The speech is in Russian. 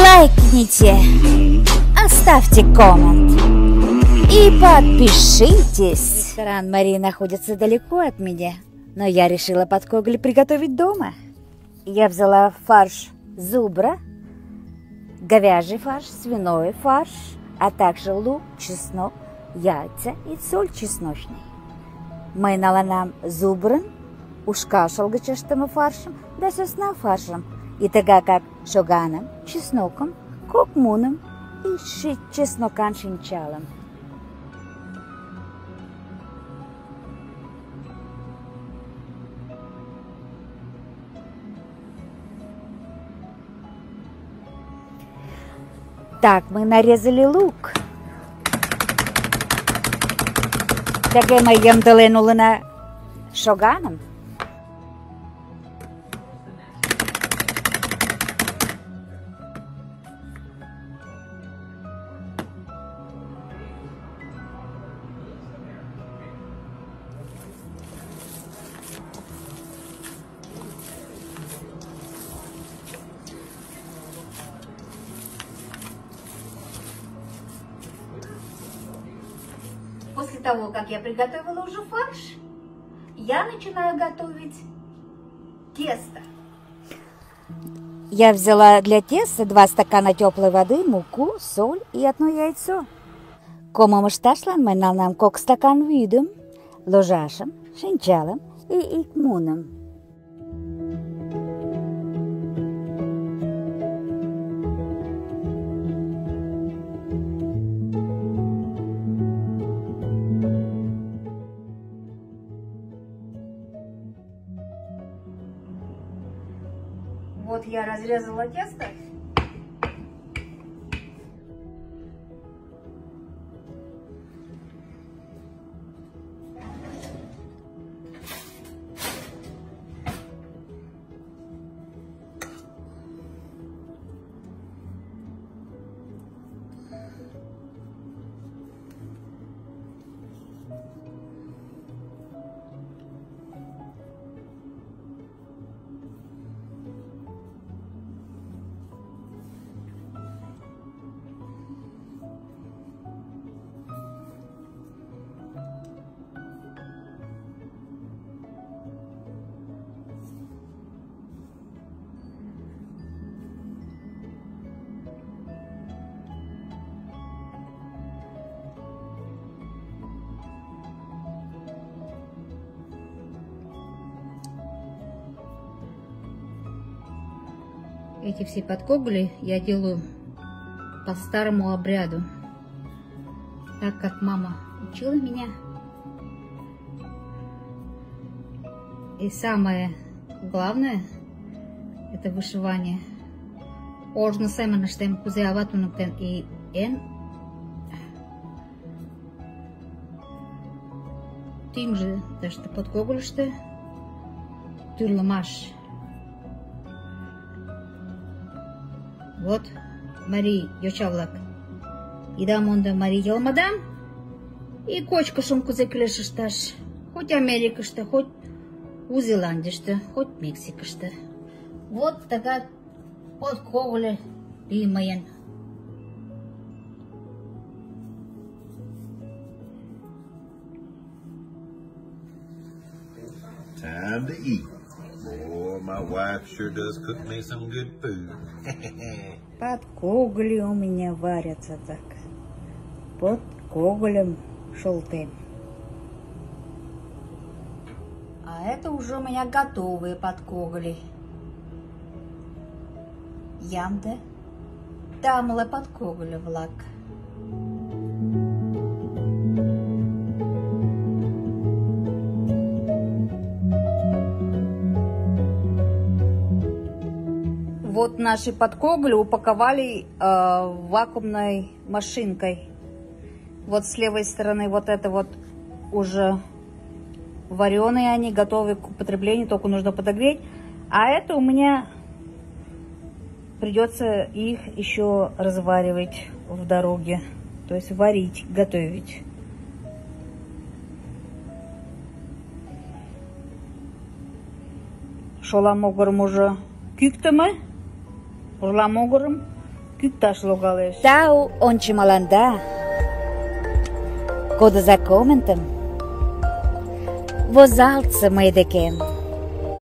лайкните, оставьте коммент и подпишитесь. Ресторан Марии находится далеко от меня, но я решила подкоголь приготовить дома. Я взяла фарш зубра, говяжий фарш, свиной фарш, а также лук, чеснок, яйца и соль чесночный. Мен аланам зубрын, ушка шалгачаштымы фаршем, да сосна фаршем, и тага как шоганом, чесноком, кокмуном и чеснокан шинчалом. Так, мы нарезали лук. Таке мы ямдалынулы на шоганом. После того, как я приготовила уже фарш, я начинаю готовить тесто. Я взяла для теста 2 стакана теплой воды, муку, соль и 1 яйцо. Комамыш ташлан мен налнам кок стакан вӱдым, ложашым, шинчалым и икмуным. Вот я разрезала тесто. Эти все подкогули я делаю по старому обряду, так как мама учила меня. И самое главное — это вышивание. Ожно сэмэна штэм кузе аватунуктен и эн тим же дашты подкогулышты тюрлымаш. Вот, Мари йочавлак. Идам онда Мари йылмадан, и кочка шумку закилешышташ. Хоть Америкашта, хоть Зеландияшта, хоть Мексикашта. Вот така подкоголе пимаен. Time to eat. Boy, my wife sure does cook me some good food. Подкоголи у меня варятся так. Под коголем шелтым. А это уже у меня готовые подкоголи. Ямде тамле подкоголе влак. Вот наши подкоголи упаковали вакуумной машинкой. Вот с левой стороны вот это вот уже вареные, они готовы к употреблению, только нужно подогреть. А это у меня придется их еще разваривать в дороге, то есть варить, готовить. Шоламогорм уже кюктемы. Урламогорым кӱкташ логалеш. Тау ончымыланда. Кода за комментым. Возалтса мый декем.